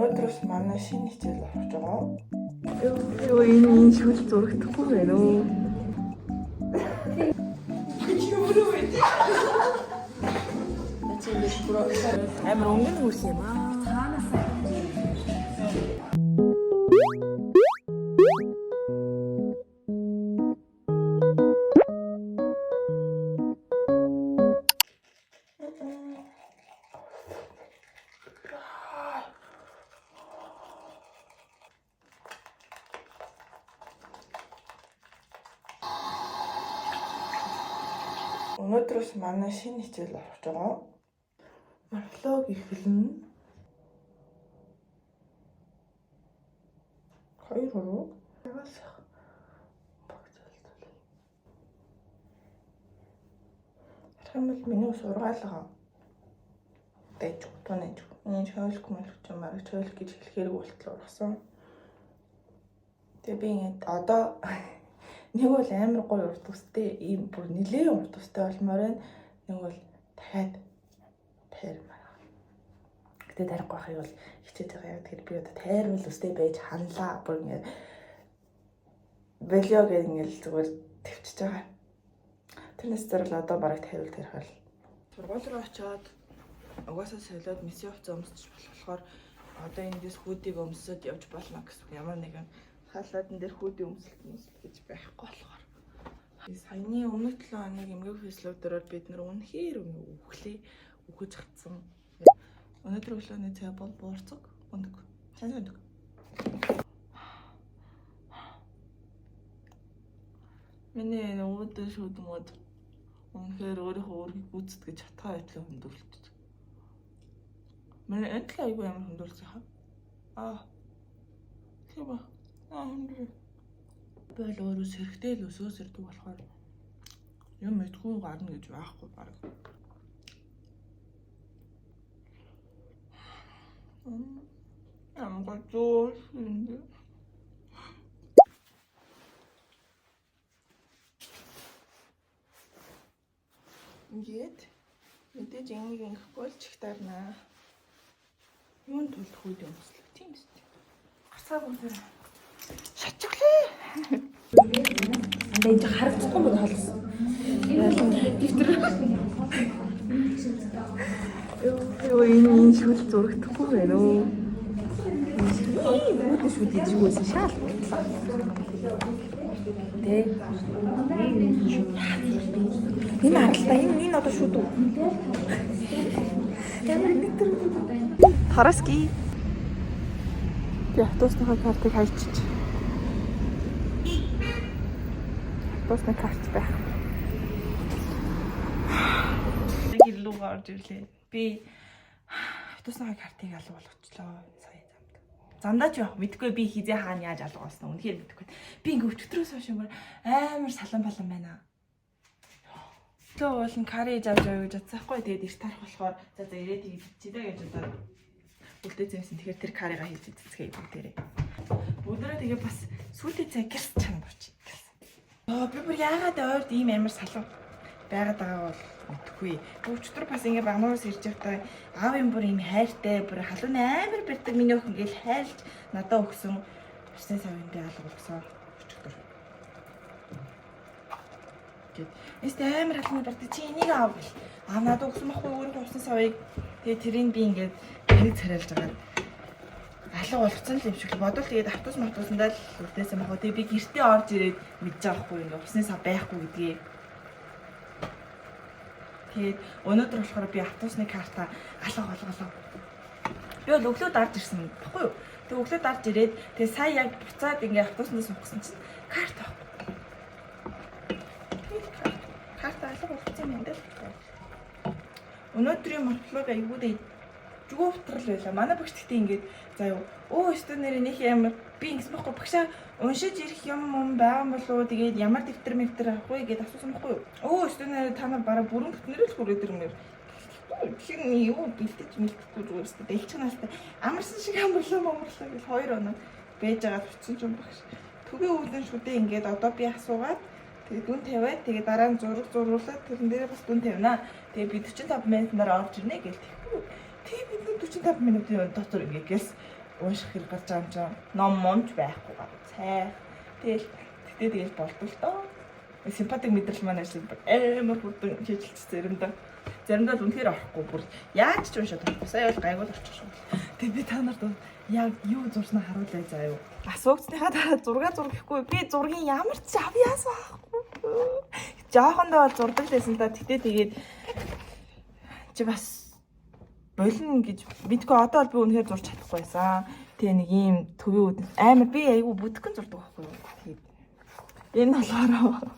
Өнөөдрөөс манай шинэ хичээл орж байгаа. Юу энэ шүл зурагдахгүй байна уу? Амар өнгөн хөрс юм аа. Өнөөдрөөс манай шинэ хичээл орж байгаа. Морфолог эхэлнэ. 2 3 яваасах. Багцаалтай. Хамт миний сургаалгаа. Дэж тонож. Миний хойлох мөлч марг хойлох гэж хэлэхээр болтлоо орсон. Тэгээ би ингээд одоо нэг бол амар гоё урт устэй ийм бүр нэлээд урт устэй болмоор байна. Нэг бол дахиад тайрмаар. Гэтэ тарихгүй байхыг бол хичээж байгаа яг тэр би одоо тайрмал устэй байж ханлаа. Бүр ингээд велио гэх ингээд зүгээр төвчж байгаа. Тэрнээс зэрэг одоо бараг тайвал тэрх бол сургууль руу очиод угаасаа солиод месси хувцас өмсөж болохоор одоо эндээс хүүдийг өмсөд явж болно гэсэн ямар нэгэн хаалтан дээр хүүдийн өмсөлт гэж байхгүй болохоор. Саяны өмнөх 7 хоног эмгэг физиологиороор бид нар үнэхээр үхэж гацсан. Өнөөдөр өглөөний цай бол буурцаг өндөг. Сайн өндөг. Миний өвдөө шүүд мод үнэхээр өөрийнхөө өөрийг гүйцэтгэж чадхаа байдлаа хөндөрлөж. Манай энэ айгүй амар хөндөрлөж байгаа. Тийм ба. Бол өөрөө сэрхтэй л өсөө сэрдэг болохоор юм мэдгүй гарна гэж байхгүй баг. Амгаа зөөс энэ. Ингээд мэдээж энийг болж ихтарнаа. Юунд тулд хүүд өмслөө тийм үстэй. Гарцаа бүгд шатчихлээ. Энд харагдахгүй бол холсон. Дэвтэр. Юу энэ шүл зурагдахгүй байна уу? Юу шүл дижгүйсэн шаал. Тэ. Энэ аралтай энэ одоо шүд үү? Ямар нэгтэр. Хараски. Автобусныхаа картыг хайчиж. Автобусны карт байх. Нэг илүү гарч ирлээ. Би автобусныхаа картыг алга болгочлоо сая замд. Замдаа ч явах мэдгүй би хизээ хаана яаж алга болсон. Үнэхээр мэдгүй. Би ингээ өчтөрөөс хойш амар салан балан байна. Төө болон кари хийж авч явж чадсахгүй. Тэгээд эрт тарах болохоор за ирээд хийчихье даа гэж удаа үлдээсэн. Тэгэхээр тэр карига хийж цэцгээ бүгдээрээ. Өдрөө тэгээ бас сүйтэй цай гэрс чанга болчих. Би бүр яагаад ойрд ийм амар салан байгаад байгаа бол мэдгүй. Өчтөр бас ингээ багнуураас ирж байхдаа аавын бүр ийм хайртай бүр халуун амар бэрдэг миний өх ингээл хайлж надад өгсөн. Өчтөр савын би алга болсон. Өчтөр. Эст амар халуун бэрдэг чи энийг аав гэл. Аа надад өгсөн байхгүй өөрөө усан савыг тэгээ тэрийг би ингээд энийг царайлж байгаа. Алга болгоцсон л юм шиг бодвол тэгээд автобусандаа л үлдээсэн баг. Тэгээ би гэртээ орж ирээд мэдж байгаа хгүй ингээ усны сав байхгүй гэдгийг. Тэгээд өнөөдөр болохоор би автобусны карта алга болголоо. Би бол өглөө дарж ирсэн баггүй юу? Тэгээ өглөө дарж ирээд тэгээ сая яг буцаад ингээ автобуснаас суусан чинь карт байхгүй. Карта алга болгоцсон юм даа. Өнөөдрийн морфолог аюулгүй зүгөө утрал байлаа. Манай багш гэхдээ ингээд за юу өстө нэр нэг юм би ингэсэн байхгүй багшаа уншиж ирэх юм байгаа болов уу тэгээд ямар дэвтэр мэвтэр авах вэ гэдээ асуусан байхгүй юу. Өстө нэр та нар бараг бүрэн бүтнээрээ л хүрээд ирмээр. Чин юу бэлдэж мэдхгүй зүгээр өстө дэлчгнастай амарсан шиг амарлаа гэж 2 хоног байж байгаа утсан ч юм багш. Төгийн өвдөн шүдээ ингээд одоо би асуугаад тэгээд дүн тавиад тэгээд дараа нь зураг зургуулад тэрэн дээрээ бас дүн тавина. Тэгээд би 45 минутаар орж ирнэ гээл. Тийм бид 45 минутын дотор ингээд гэлс Ууших хэрэг гарч байгаа юм чинь ном момч байхгүй гад цай. Тэгэл болдол тоо. Симпатик мэдрэл маань ажил амар хурдан хийжилч заримдаа. Заримдаа л үнэхээр орохгүй бүр яаж ч уншаад байхгүй. Сая бол гайгүй л очих шүү. Тэгээ би та нарт яг юу зурснаа харуулъя заа юу. Асуугчныхаа дараа зураг гэхгүй би зургийн ямар ч авьяас байхгүй. Жоохондоо бол зурдаг лсэн та тэгтээ тэгээд чи бас болно гэж мэдгүй одоо бол би үнэхээр зурж чадахгүй байсан. Тэгээ нэг ийм төвийн амар би айгүй бүтгэн зурдаг байхгүй юу. Тэгээд энэ болохоор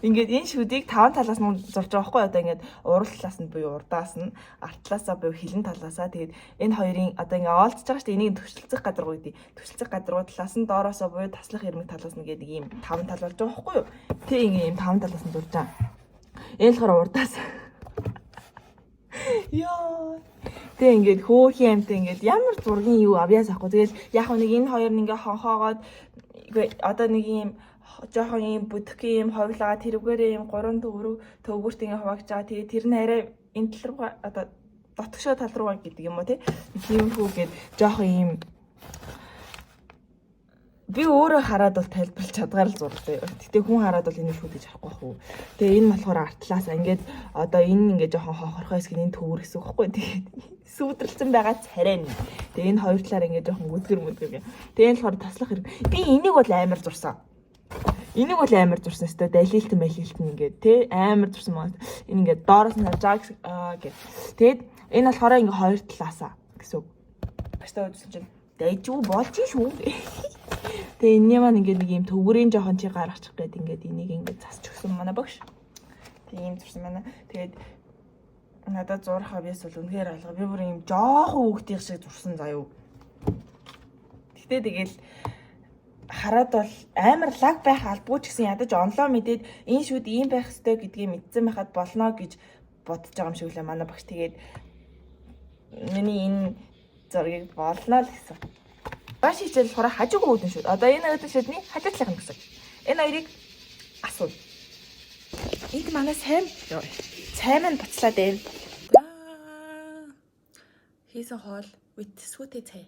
ингээд энэ шүдийг 5 талаас нь зурж байгаа байхгүй одоо ингээд урал талаас нь буюу урдаас нь арт талаасаа буюу хилэн талаасаа тэгээд энэ хоёрын одоо ингээд оолцож байгаа шүү дээ энийг төвшлцэх гадаргуу гэдэг. Төвшлцэх гадаргуу талаас нь доороосоо буюу таслах ирмэг талаас нь гэдэг ийм 5 тал болж байгаа байхгүй юу. Тэг ингээд ийм 5 талаас нь зурж байгаа. Энэ болохоор урдаас яа тэг ингээд хөөхий амтай ингээд ямар зургийн юу авьяас ахгүй. Тэгэл яг нэг энэ хоёр нь ингээд хонхоогоод одоо нэг ийм жоохон ийм бүдгхийн ийм ховлоо тэрвгээрээ ийм 3 төвгүрт ингэ хуваагдж байгаа. Тэгээ тэр нь арай энэ тал руу одоо дотгошоо тал руу гэдэг юм уу тийм хүүгээд жоохон ийм би өөрөө хараад бол тайлбарлаж чадгаар л зурдаг. Гэтэ хүн хараад бол энэ шүү гэж харахгүй бах уу. Тэгээ энэ болохоор артлаасаа ингээд одоо энэ ингээд жоохон хохорхоо хэсэг энэ төвөр гэсэн үг байхгүй. Тэгээд сүүдрэлцэн байгаа царай нь. Тэгээ энэ хоёр талаар ингээд жоохон мүдгэр. Тэгээ энэ болохоор таслах хэрэг. Би энийг бол амар зурсан. Энийг бол амар зурсан өстой далилтэн ингээд те амар зурсан маа. Энэ ингээд доороос нь харж байгаа гэх. Тэгээд энэ болохоор ингээд хоёр талаасаа гэсэн үг. Бastаа үзсэн чинь дайжгүй болж шүү. Тэгээ энэ маань ингээд нэг юм төвгөрийн жоохон чи гаргачих гээд ингээд энийг ингээд засч өгсөн манай багш. Тэгээ ийм зурсан манай. Тэгээд надад зурх авьяас бол үнэхээр алга. Би бүр юм жоохон хүүхдийн шиг зурсан заяа. Гэтэ тэгэл хараад бол амар лаг байх албагүй ч гэсэн ядаж онлоо мэдээд энэ шүд ийм байх ёстой гэдгийг мэдсэн байхад болно гэж бодож байгаа юм шиг үлээ манай багш. Тэгээд миний энэ зургийг болно л гэсэн. Баш хичээл болохоор хажуугүй үүдэн шүүд. Одоо энэ үүдэн шүдний хажуу талынх нь гэсэн. Энэ хоёрыг асуу. Энд манай сайн маань буцлаа дээ. Хийсэн хоол with сүүтэй цай.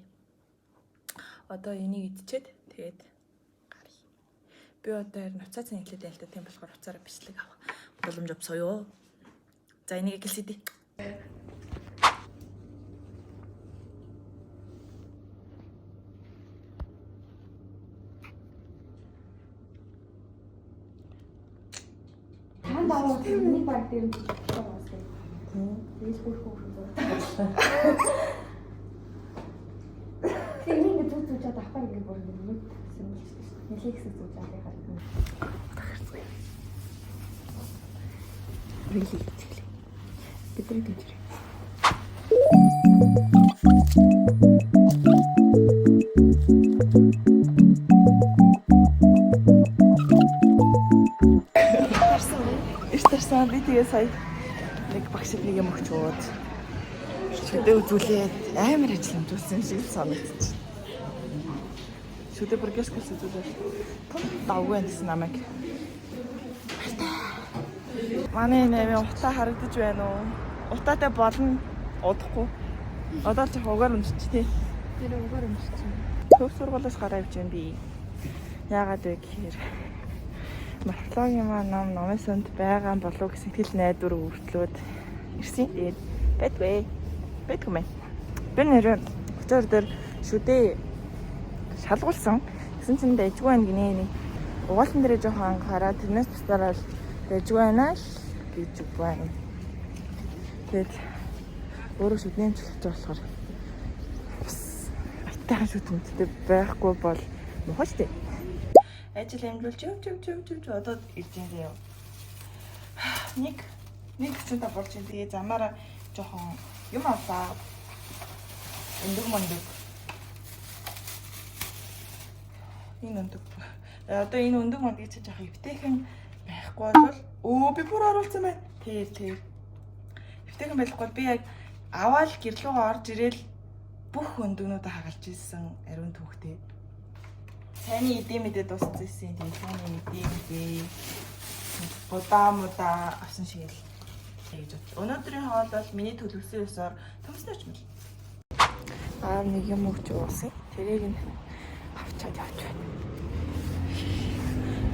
Одоо энийг идчихэд тэгээд гаръя. Би одоо харин уцаа цай хэлээд байл та тийм болохоор уцаараа бичлэг авах боломж авсоё. За энийг гэлсэдий. Танд нэг баг дээр нь байгаа юм. Тэгэл хөрхөө зурдаг. Тэнийг зүг чад авах юм бүр нэг символ шүү дээ. Нэлээд хэсэг зүг чад яхаа. Really тэгэл. Бидний дэмжээ. Ирсэн би тэгээ сая нэг багш нэг юм өгчөөд шүдэ үзүүлээд амар ажилламжуулсан шиг санагдчих. Шүдэ бургескас үзүүлээд том давгүй гэсэн намайг. Манай нэр утаа харагдаж байна уу? Утаатай болно удахгүй. Одоо ч угаар өмсч тий. Тэр угаар өмсч. Төв сургуулиас гараа явж байна би. Яагаад вэ гэхээр морфологийн маань номын сонд байгаа болов гэсэн сэтгэл найдвар өртлөөд ирсэн. Тэгээд байдгүй мэн. Би нэр өчигдөр дээр шүдээ шалгуулсан. Гэсэн чинь дайжгүй байна гинэ нэг угаалсан дээрээ жоохон анхаараа тэрнээс бусдаараа дайжгүй байна л гэж үг байна. Тэгээд өөрөө шүдний амжилт болохоор бас айтайхан шүдэмжтэй байхгүй бол мохоо штэ. Ажил амжуулж одоо ирж байгаа юм. Нэг ч та болж байгаа. Тэгээ замаараа жоохон юм аваа. Өндөг мөндөг. Энэ өндөг. Одоо энэ өндөг мөндөг чи жоохон эвтэйхэн байхгүй бол би бүр оруулсан байна. Тэр. Эвтэйхэн байхгүй бол би яг аваад гэрлүүгээ орж ирээл бүх өндөгнүүдээ хагалж ирсэн ариун түүхтэй. Таны эдийн мэдээ дууссан юм. Тэгээд таны эдийн мэдээ удаа авсан шиг л гэж бод. Өнөөдрийн хоол бол миний төлөвсөн ёсоор төмснөч мэл. нэг юм өгч уусаа. Тэрийг нь авчаад явж байна.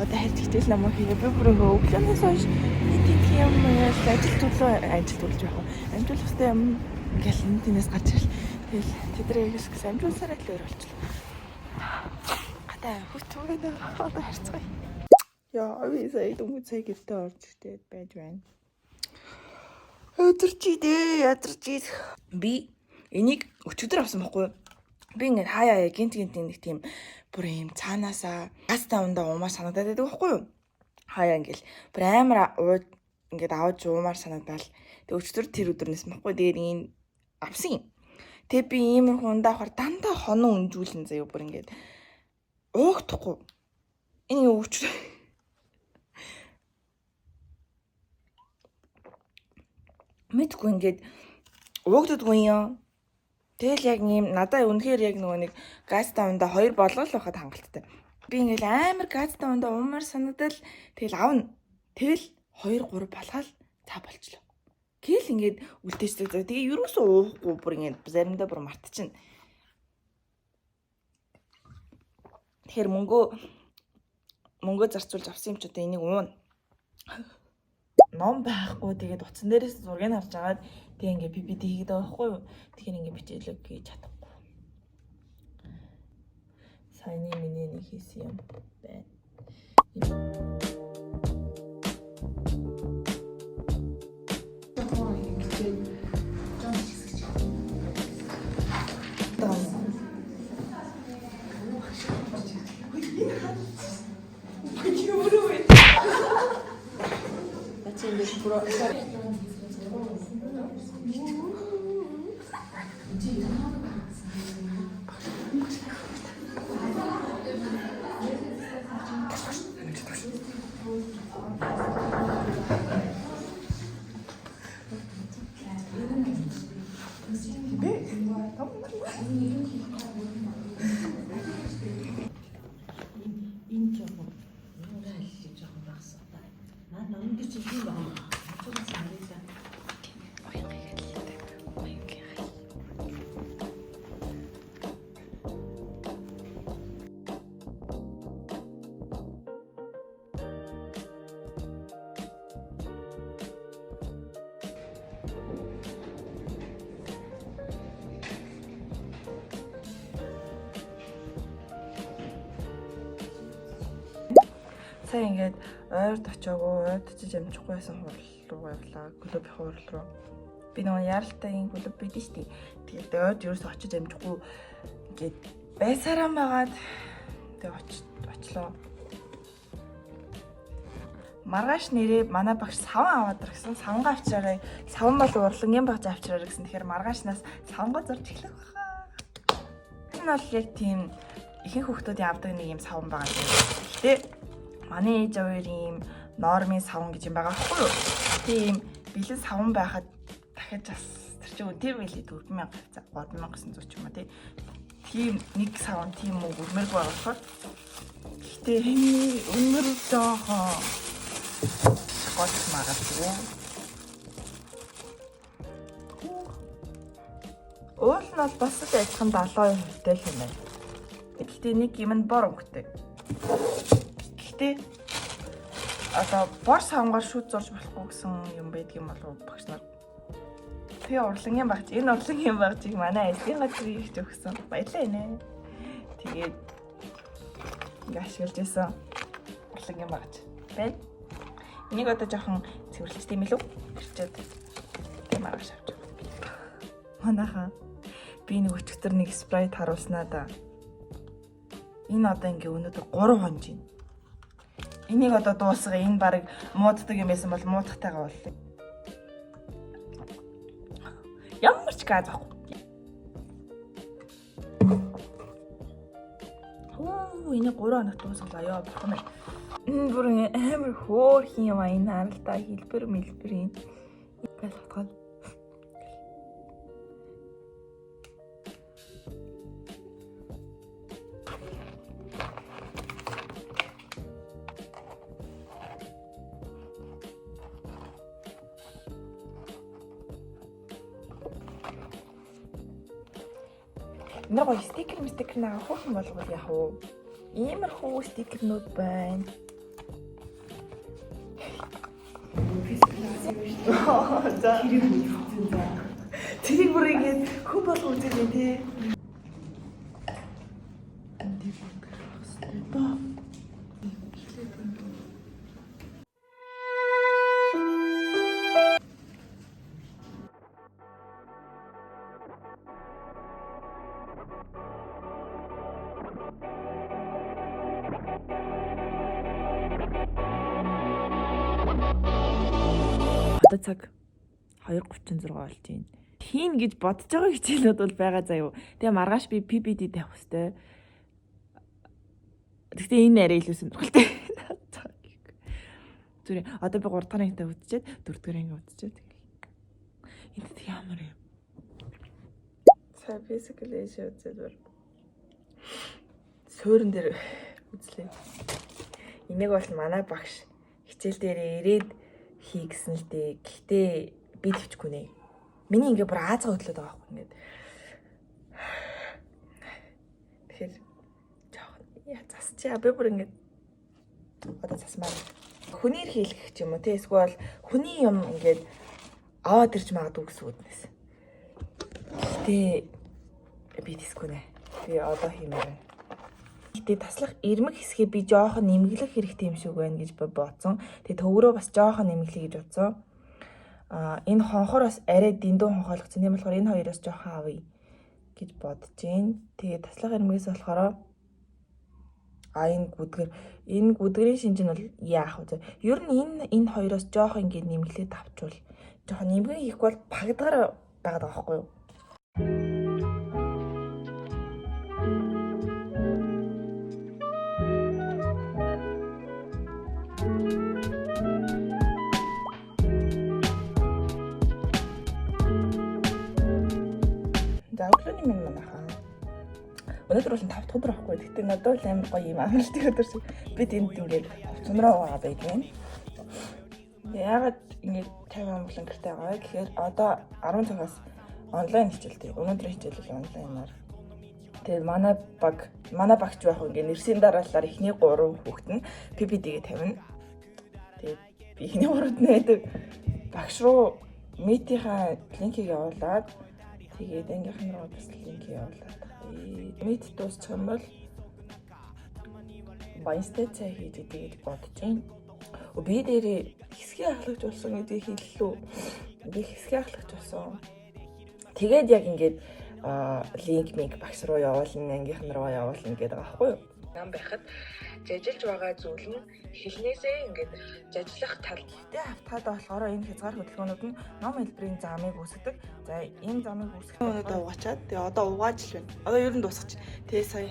Одоо хайж итэл намайг хийгээ би бүр ингээ өглөөнөөс хойш нэг юм ажил төлж явах. Амжуул хөстэй юм ингээл тэнэс гарч ирэл. Тэгэл тэдрээ хэсгээс амжуулсараа л өөр болчихлоо. Гадаа хөтгөөд одоо харцгаая. Яа, би сая дүнцээ гэлтэй орж ирээд байж байна. Ядарч. Би энийг өчигдөр авсан байхгүй юу? Би ингээд хаяа гинт нэг тийм бүр юм цаанаасаа газ тавандаа уумаар санагдаад байдаг байхгүй юу? Хаяа ингээл бүр амар ингээд аваад уумаар санагдал. Тэг өчигдөр тэр өдрнээс махгүй дээр ин авсан юм. Тэг би иймэр хундаа авахар дандаа хонон өнжүүлэн заяа бүр ингээд уухдахгүй. Энэ өчигдөр мэдгүй ингээд уугддаггүй юм. Тэгэл яг юм надаа үнэхээр яг нөгөө нэг газ тавандаа 2 болгол байхад хангалттай. Би ингээл амар газ тавандаа уумаар санагдал тэгэл авна. Тэгэл 2 3 болгоод цаа болчлоо. Гэл ингээд үлдээждэг. Тэгээ ерөөсөө уухгүй бүр ингээд заримдаа бүр мартчихна. Тэгэхээр мөнгөө зарцуулж авсан юм ч одоо энийг уuna. Ном байхгүй тэгээд утсан дээрээс зургийг харж агаад тэг ингээ PPT хийгээд байгаа байхгүй юу. Тэгэхээр ингээ бичээлэг хийж чадахгүй. Саяны миний нэг хийсэн юм байна. Сая ингээд ойрд очиж амжихгүй байсан хурал руу явлаа. Клуб хурал руу. Би нөгөө яралтай энэ клуб байдсан шүү дээ. Тэгээд ойрд ерөөсөө очиж амжихгүй ингээд байсараа магаад тэгээд очлоо. Маргааш нэрээ манай багш саван аваад ирсэн. Савангаа авчираарай. Саван бол урлагийн багж авчираарай гэсэн. Тэгэхээр маргаашнаас савангаа зорж эхлэх баха. Энэ бол яг тийм ихэнх хүүхдүүдийн авдаг нэг юм саван байгаа юм. Гэтэ манай ээж аваар ийм нормын саван гэж юм байгаа байхгүй юу? Тийм бэлэн саван байхад дахиж бас тэр чинь үнэтэй байлээ 4,000 3900 ч юм уу тий. Тийм нэг саван тийм үг өрмөрг байгаа болохоор гэтээ өнөр жоохон гол магадгүй. Уул нь бол бас л адилхан 70% хүртэл юм байна. Гэтээ нэг юм нь бор өнгөтэй. Гэтээ одоо бор савнгаар шүд зорж болохгүй гэсэн юм байдаг юм болов багш нар. Тэгээ урлагийн багч энэ урлагийн багчийг манай эсгийн газрын ихч өгсөн. Баярлалаа нэ. Тэгээд ингээ ашиглаж байсан урлагийн багч байна. Энийг одоо жоохон цэвэрлэж тийм илүү ирчээд тийм аргаш авч байгаа. Манайхаа би нэг өчигдөр нэг спрайт харуулснаа да. Энэ одоо ингээ өнөөдөр 3 хонж байна. Энийг одоо дуусгая. Энэ баг мууддаг юм байсан бол муудахтайгаа боллоо. Ямар ч газ авахгүй. Энэ 3 хоног дуусгалаа ёо бурхан минь. Энэ бүр амар хөөрхөн юм аа энэ харалтаа хэлбэр мэлбэрийн байлгатгал. Ямар гоё стикер наа хуучин болгол яах вэ? Иймэрхүү стикернүүд байна. За. Тэрийг бүр ингэж хүн болго үзэж байна тий. Одоо цаг 2:36 болж байна. Хийн гэж бодож байгаа хичээлүүд бол байгаа заяа. Тэгээ маргааш би PPT тавих хэвээр. Гэхдээ энэ арай илүү сонирхолтой. Зүрэ одоо би 3 дахь ангитай үтчихэд 4 дахь анги үтчихэд. Энд ямар юм? Сая basically үзэлбэр. Суурин дээр үзлээ. Энийг бол манай багш хичээл дээр ирээд хий гэсэн л дээ. Гэхдээ би төвчгүй нэ. Миний ингээ бүр аазгаа хөдлөд байгаа байхгүй ингээд. Тэгэхээр яа засчаа би бүр ингээд одоо засмаар. Хүнээр хийлгэх ч юм уу те эсвэл хүний юм ингээд аваад ирж магадгүй гэсэн үгнээс. Гэтэ би тийсгүй нэ. Би одоо хиймээр байна. Гэтэ таслах ирмэг хэсгээ би жоохон нэмгэлэх хэрэгтэй юм шиг байна гэж бодсон. Тэгээ төврөө бас жоохон нэмгэлээ гэж бодсон. Энэ хонхороос арай дэндүү хонхойлгосон. Тийм болохоор энэ хоёроос жоохон авъя гэж бодож байна. Тэгээ таслах ирмэгээс болохоор энэ гүдгэрийн шинж нь бол яах вэ? Ер нь энэ хоёроос жоохон ингэ нэмгэлээ тавчвал жоохон нэмгэн хийхгүй бол пагдгаар байгаад байгаа байхгүй юу? За өглөөний минь манайхаа. Өнөөдөр бол 5 дахь өдөр байхгүй. Гэхдээ надад л амар гоё юм амралтын өдөр шиг. Бид энд ингээд хувцамраа байгаа байж байна. Яагаад ингээд 50 амглан гэртээ байгаа вэ гэхээр одоо 10 цагаас онлайн хичээлтэй. Өнөөдрийн хичээл бол онлайнаар. Тэгээд манай багч байх ингээд нэрсийн дараалалаар эхний 3 хүүхэд нь PPT-гээ тавина. Тэгээд би эхний 3-д нь байдаг багш руу Meet-ийн линкийг явуулаад тэгээд ангийнхан руу бас линк явуулаад. Meet дуусчих юм бол баястай цай хийж идэх гэж бодож байна. Би дээрээ хэсгийн ахлагч болсон гэдгийг хэллээ. Би хэсгийн ахлагч болсон. Тэгээд яг ингээд линк багш руу явуулна, ангийнхан руу явуулна гэдэг байгаа байхгүй юу? Нам байхад жажилж байгаа зүйл нь хэлнээсээ ингээд жажлах тал. Тэ автаад болохоор энэ хязгаар хөдөлгөөнүүд нь ном хэлбэрийн замыг үүсгэдэг. За энэ замыг үүсгэх өнөөдөр угаачаад тэгээ одоо угааж л байна. Одоо ер нь дуусчих. Тэгээ сая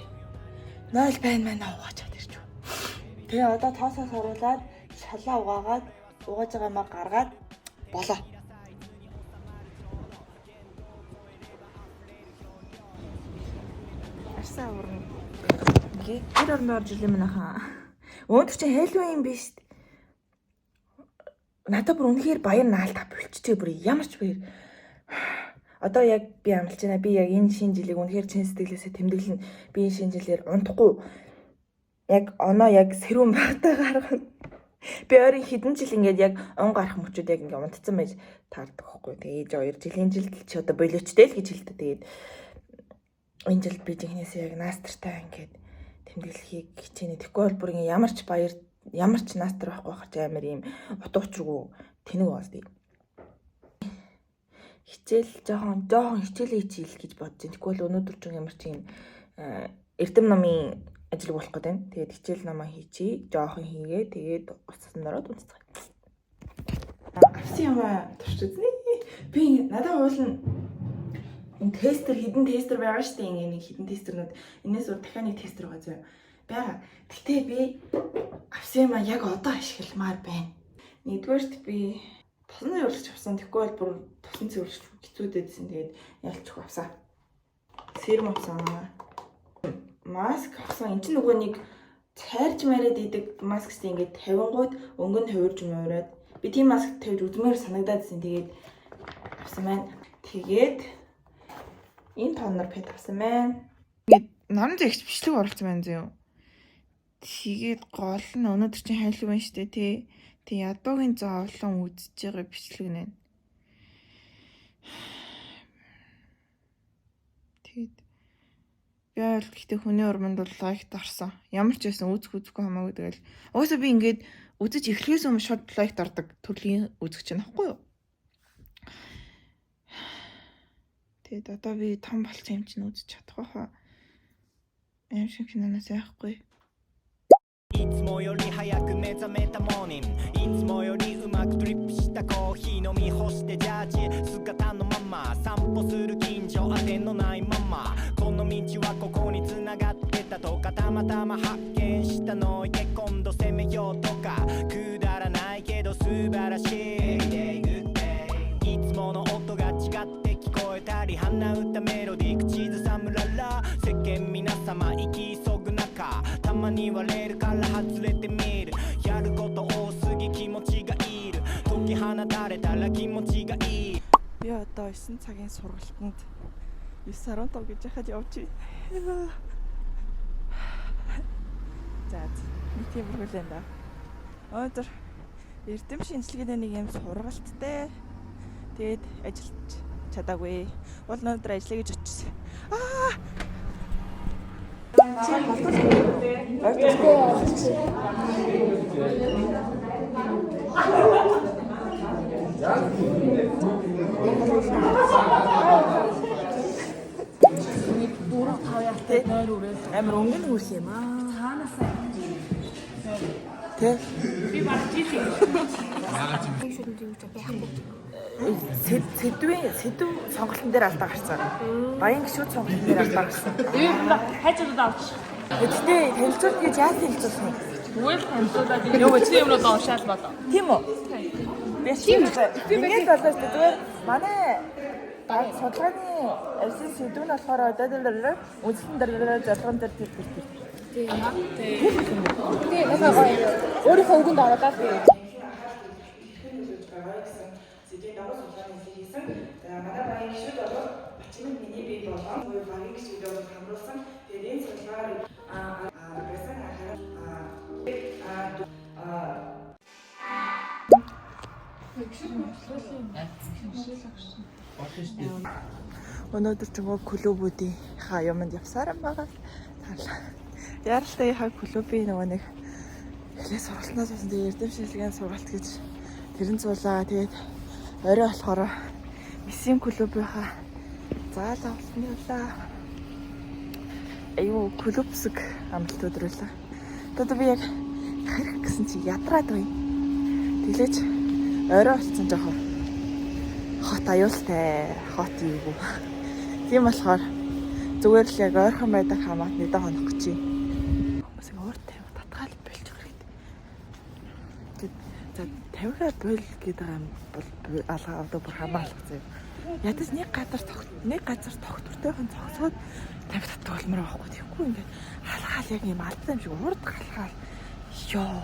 0 байна угаачаад ирчихв. Тэгээ одоо тоосоос оруулаад шалаа угаагаад угааж байгаа маа гаргаад болоо. Арсаа урна. Тэр орноор жилийн манайхаа. Өнөөдөр чи Halloween биш. Надад бүр үнэхээр баяр наалтаа болчихжээ бүр ямар ч баяр. Одоо яг би амлаж байна. Би яг энэ шинэ жилийг үнэхээр чин сэтгэлээсээ тэмдэглэн би энэ шинэ жилээр унтахгүй. Яг оноо яг сэрүүн багтаа гаргана. Би ойрын хэдэн жил ингээд яг он гарах мөчүүд яг ингээд унтцсан байж таардаг байхгүй. Тэгээ 2 жилийн жилд чи одоо болиочтой л гэж хэлдэг. Тэгээд энэ жил би жинхнээсээ яг наастартай ингээд тэмдэглэхийг хичээнэ. Тэгэхгүй бол бүр ингээ ямар ч баяр, ямар ч наастар байхгүй хаач амар юм утга учиргүй тэнэг болдё. Хичээл жоохон хичээлээ хийчихэл гэж бодож байна. Тэгэхгүй бол өнөөдөр ч ямар ч юм эрдэм намын ажил болох гэдэг. Тэгээд хичээл намаа хийчихье. Жоохон хийгээ. Тэгээд уцсан дороод унцгаая. Авсан юм турш үзнэ. Би надад уулна. Энэ тестер хідэн тестер байгаа шүү дээ. Ингээ нэг хідэн тестернүүд энэс өөр дахиад нэг тестер байгаа зөө. Бага. Гэтэ би авсан юм яг одоо ашигламаар байна. Нэгдүгээрт би тосны урлагч авсан. Тэгэхгүй бол бүр тосын цэвэрлэгч хэцүүдэдсэн. Тэгээд ялчих авсан. Серум авсан. Маск авсан. Энд чинь нөгөө нэг цайрж мараад идэг маск гэсэн ингээд 50 гууд өнгө нь хувирж муураад би тийм маск тавьж үзмээр санагдаадсэн. Тэгээд авсан байна. Тэгээд энэ тонор пэт авсан байна. Ингээд наран зэгч бичлэг оруулсан байна зөө. Тэгээд гол нь өнөөдөр чинь хайлт байна штэ тий. Тэг ядуугийн зовлон үзэж байгаа бичлэг нэ. Тэгээд би бол гэхдээ хүний урманд бол лайк дарсан. Ямар ч байсан үзэхгүй хамаагүй тэгэл. Угаасаа би ингээд үзэж эхлэхээс өмнө шууд лайк дардаг төрлийн үзэгч байна ахгүй юу? Тэгээд одоо би том болсон юм чинь үзэж чадах байхаа. Аим шиг киноноос яахгүй. いつもより早く目覚めたモーニングいつもよりうまくドリップしたコーヒー飲み干してジャージ姿のまま散歩する近所当てのないままこの道はここに繋がってたとかたまたま発見したのへ今度攻めようとかくだらないけど素晴らしいいつもの音が違って聞こえたり鼻歌メロディー口ずさむらら世間皆様生き急ぐ中たまにはレールから外れてみるやること多すぎ気持ちがいる解き放たれたら気持ちがいい Би одоо 9 цагийн сургалтанд 9:15 гэж яхад явж байна. За нэг тийм бүгэлэн да. Өнөөдөр эрдэм шинжилгээний нэг юм сургалттай. Тэгээд ажиллаж чадаагүй. Бол өнөөдөр ажиллая гэж очсон. Амар өнгөн үрх юм аа. Хаанасаа. Тэ? Би баг жишээ. Сэдв сонголтын дээр алдаа гарсан. Баян гişүүд сонголтын дээр алдаа гарсан. Хайжууд авч. Гэхдээ танилцуулт гэж яаж танилцуулсан юм? Үйл танилцуулаад нөгөө чи юмроо доошаал болоо. Тийм үү? Би ингэж болоо шүү дээ. Манай судалгааны ажлын сэдв нь болохоор үзэлтэн дээр зорилгон дээр тэр. Тэгээ надад өөрийнхөө өгөнд оруулаад би сэдвийн дагуу судалгааны хийсэн. За манай баян гişүүд бол Бачимын миний бие болон баян гişүүдээр хамруулсан. Тэгээд энэ судалгаар байсан өнөөдөр ч клубүүдийнхаа юмд явсаар байгаа. Яралтайхаа клубын нөгөө нэг эхлээ сургалтнаас болсон тэгээд эрдэм шинжилгээний сургалт гэж тэрэн зулаа. Тэгээд орой болохоор Мессим клубынхаа заалаа болсон явлаа. Аюу клубсэг амлалт өдрүүлээ. Одоо би яг харих гэсэн чи ядраад байна. Тэглэж орой болсон жоохон хот аюултай хот юу. Тийм болохоор зүгээр л яг ойрхон байдаг хамаат нэдэ хонох гэж юм. Хүмүүсийг өөр тавих татгаал болж хэрэгтэй. За тавихаа бол гэдэг юм бол алгаа одоо бүр хамаалах зэ. Ядаж нэг газар тогтвортойхон зогсоод тавих татгалмаар байхгүй. Тэгэхгүй ингээд халгаал яг юм алдсан юм шиг урд халгаал. Йоо.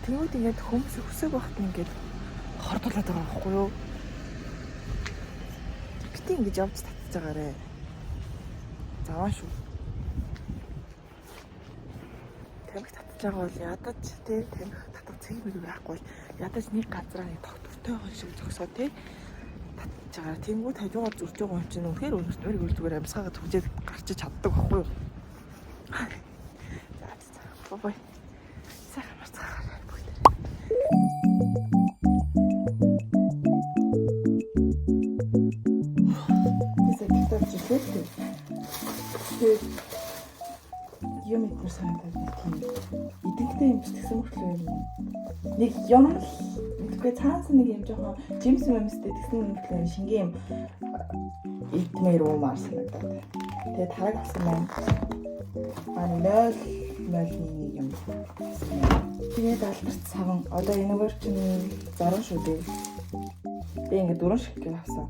Тэгвэл ингээд хүмүүс өсөг багт ингээд хордуулаад байгаа байхгүй юу? Бити ингэж явж татж байгаарэ. Заваа шүү. Тамхи татж байгаа бол ядаж тий тамхи татах цэг мэг байхгүй. Ядаж нэг газараа нэг тогтвортойхон шиг зогсоо тий татж байгаа. Тэнгүүд хажуугаар зурж байгаа юм чинь үнэхээр өөрөөр зүгээр амьсгаагаа төгжээд гарч чаддаг байхгүй юу? За бай. Сайхан марцгаарай бүгд. Юм идмэр санагдаад нэг тийм идэвхтэй юм бичсэн мөртлөө юм. Нэг юм л мэдгүй цаанаас нэг юм жоохон жимс мэмстэй тэгсэн мөртлөө шингээ юм идмэр уумаар санагдаад. Тэгээд тараг авсан маань нэг юм. Тэгээд алдарт саван одоо энэгээр чинь заран шүү дээ. Би ингээд 4 шиг авсан.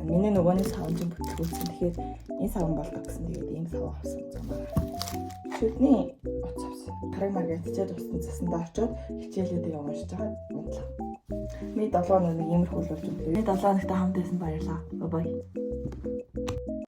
Миний нөгөөний саван чинь бүтлгүүлсэн. Тэгэхээр энэ саван болдог гэсэн. Тэгээд ийм саван авсан замаар. Шүдний утас авсан. Тараг маргаат чад усны цасанд очоод хичээлүүдээ уншиж байгаа мэдлээ. Ми 7 хоног иймэрхүү болж байна. Ми 7 хоногт хамт байсан баярлаа. Бай бай.